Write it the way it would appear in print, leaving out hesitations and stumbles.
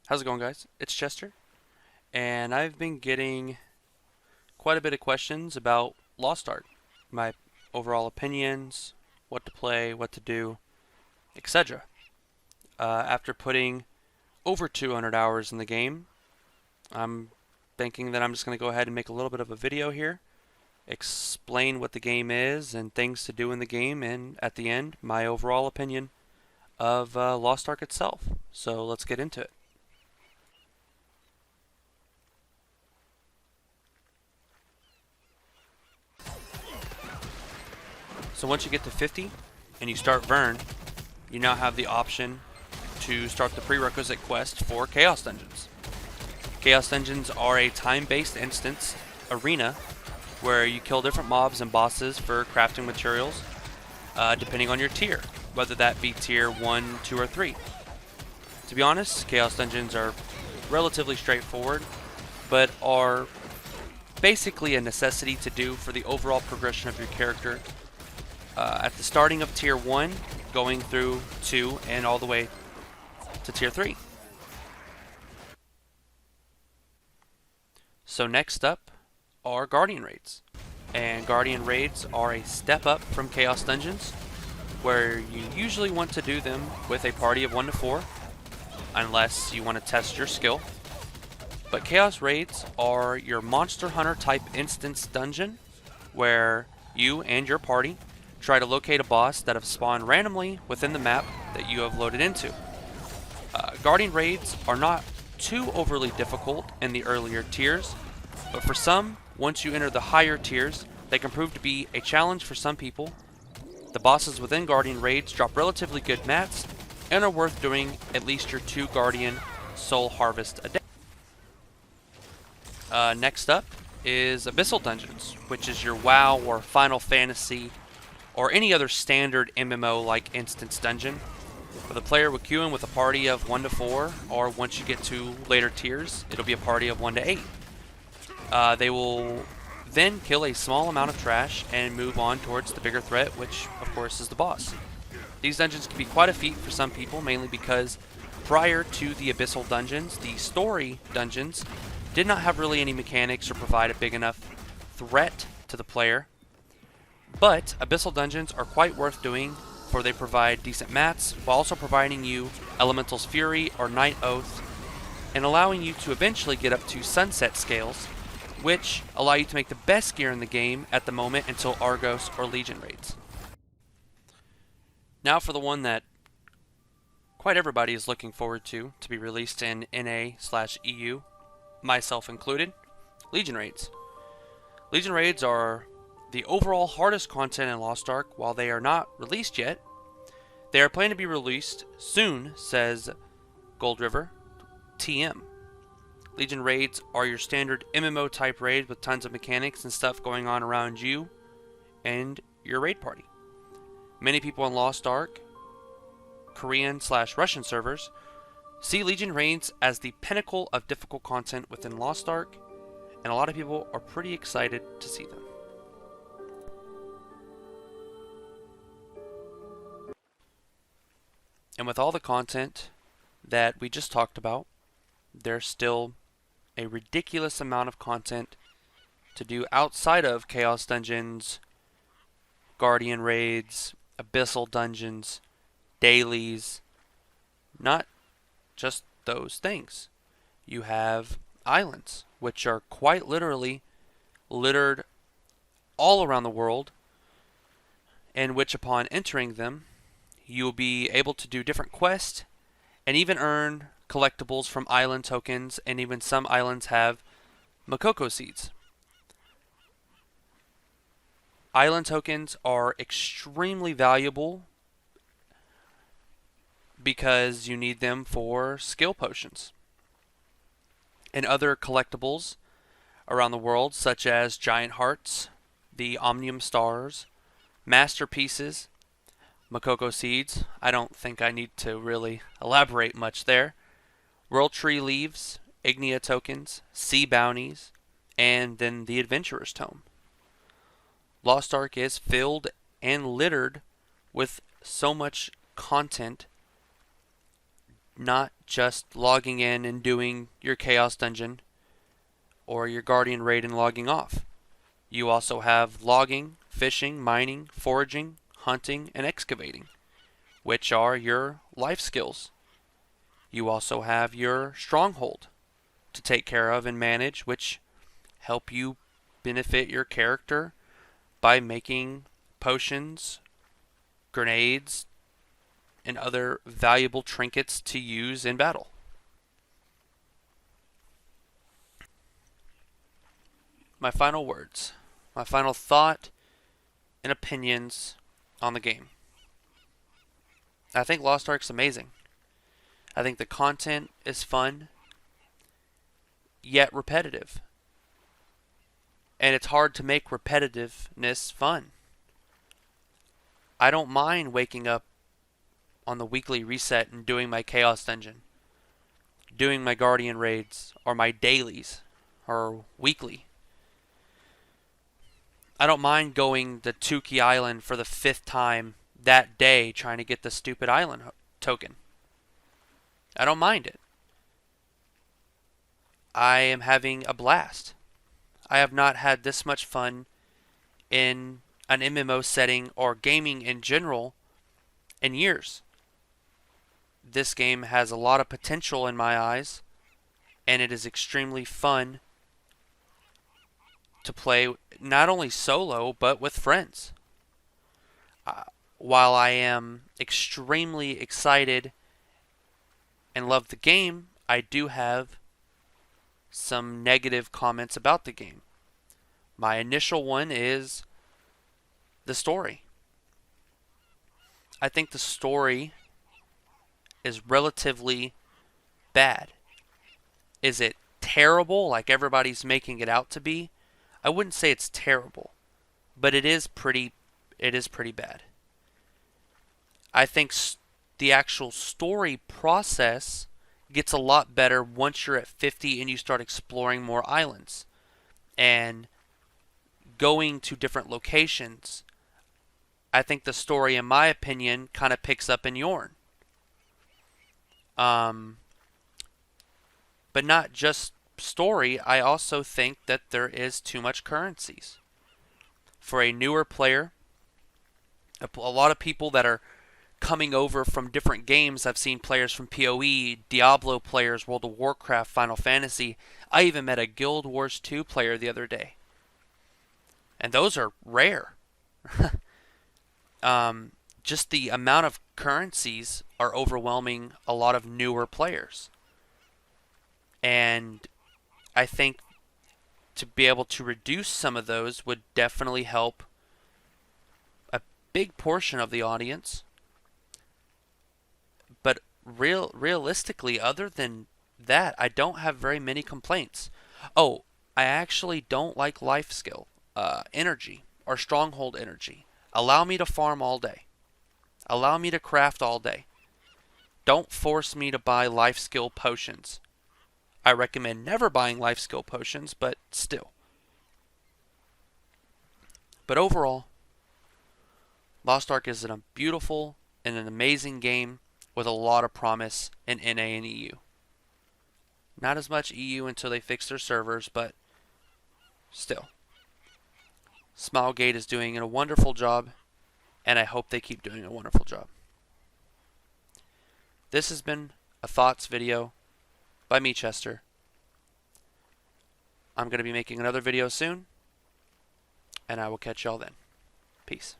How's it going, guys? It's Chester, and I've been getting quite a bit of questions about Lost Ark, my overall opinions, what to play, what to do, etc. After putting over 200 hours in the game, I'm thinking that I'm just going to go ahead and make a little bit of a video here, explain what the game is and things to do in the game, and at the end, my overall opinion of Lost Ark itself. So let's get into it. So once you get to 50 and you start Vern, you now have the option to start the prerequisite quest for Chaos Dungeons. Chaos Dungeons are a time-based instance arena where you kill different mobs and bosses for crafting materials depending on your tier, whether that be tier 1, 2, or 3. To be honest, Chaos Dungeons are relatively straightforward, but are basically a necessity to do for the overall progression of your character. At the starting of tier 1, going through 2, and all the way to tier 3. So next up are Guardian Raids. And Guardian Raids are a step up from Chaos Dungeons, where you usually want to do them with a party of 1 to 4, unless you want to test your skill. But Chaos Raids are your Monster Hunter type instance dungeon, where you and your party try to locate a boss that have spawned randomly within the map that you have loaded into. Guardian Raids are not too overly difficult in the earlier tiers, but for some, once you enter the higher tiers, they can prove to be a challenge for some people. The bosses within Guardian Raids drop relatively good mats and are worth doing at least your 2 Guardian Soul Harvest a day. Next up is Abyssal Dungeons, which is your WoW or Final Fantasy or any other standard MMO-like instance dungeon, where the player will queue in with a party of 1 to 4, or once you get to later tiers, it'll be a party of 1 to 8. They will then kill a small amount of trash and move on towards the bigger threat, which of course is the boss. These dungeons can be quite a feat for some people, mainly because prior to the Abyssal Dungeons, the story dungeons did not have really any mechanics or provide a big enough threat to the player. But Abyssal Dungeons are quite worth doing, for they provide decent mats while also providing you Elemental's Fury or Night Oath, and allowing you to eventually get up to Sunset Scales, which allow you to make the best gear in the game at the moment until Argos or Legion raids. Now for the one that quite everybody is looking forward to be released in NA/EU, myself included, Legion raids. Legion raids are the overall hardest content in Lost Ark. While they are not released yet, they are planned to be released soon, says Gold River TM. Legion raids are your standard MMO type raid with tons of mechanics and stuff going on around you and your raid party. Many people in Lost Ark, Korean/Russian servers, see Legion raids as the pinnacle of difficult content within Lost Ark, and a lot of people are pretty excited to see them. And with all the content that we just talked about, there's still a ridiculous amount of content to do outside of Chaos Dungeons, Guardian Raids, Abyssal Dungeons, dailies. Not just those things. You have islands, which are quite literally littered all around the world, and which upon entering them, you'll be able to do different quests and even earn collectibles from island tokens, and even some islands have Makoko seeds. Island tokens are extremely valuable because you need them for skill potions. And other collectibles around the world, such as giant hearts, the Omnium stars, masterpieces, Makoko seeds. I don't think I need to really elaborate much there. World Tree leaves, Ignia tokens, sea bounties, and then the Adventurer's Tome. Lost Ark is filled and littered with so much content, not just logging in and doing your Chaos Dungeon or your Guardian Raid and logging off. You also have logging, fishing, mining, foraging, hunting, and excavating, which are your life skills. You also have your stronghold to take care of and manage, which help you benefit your character by making potions, grenades, and other valuable trinkets to use in battle. My final words, my final thought and opinions on the game. I think Lost Ark's amazing. I think the content is fun, yet repetitive. And it's hard to make repetitiveness fun. I don't mind waking up on the weekly reset and doing my Chaos Dungeon, doing my Guardian Raids, or my dailies, or weekly. I don't mind going to Tukey Island for the 5th time that day trying to get the stupid island token. I don't mind it. I am having a blast. I have not had this much fun in an MMO setting or gaming in general in years. This game has a lot of potential in my eyes, and it is extremely fun to play not only solo but with friends. While I am extremely excited and love the game, I do have some negative comments about the game. My initial one is the story. I think the story is relatively bad. Is it terrible like everybody's making it out to be? I wouldn't say it's terrible, but it is pretty bad. I think the actual story process gets a lot better once you're at 50 and you start exploring more islands and going to different locations. I think the story, in my opinion, kind of picks up in Yorn. But not just story, I also think that there is too much currencies. For a newer player, a lot of people that are coming over from different games. I've seen players from PoE, Diablo players, World of Warcraft, Final Fantasy. I even met a Guild Wars 2 player the other day. And those are rare. Just the amount of currencies are overwhelming a lot of newer players. And I think to be able to reduce some of those would definitely help a big portion of the audience. But realistically, other than that, I don't have very many complaints. Oh, I actually don't like life skill, energy, or stronghold energy. Allow me to farm all day. Allow me to craft all day. Don't force me to buy life skill potions. I recommend never buying life skill potions, but still. But overall, Lost Ark is a beautiful and an amazing game with a lot of promise in NA and EU. Not as much EU until they fix their servers, but still. Smilegate is doing a wonderful job, and I hope they keep doing a wonderful job. This has been a Thoughts video by me, Chester. I'm going to be making another video soon, and I will catch y'all then. Peace.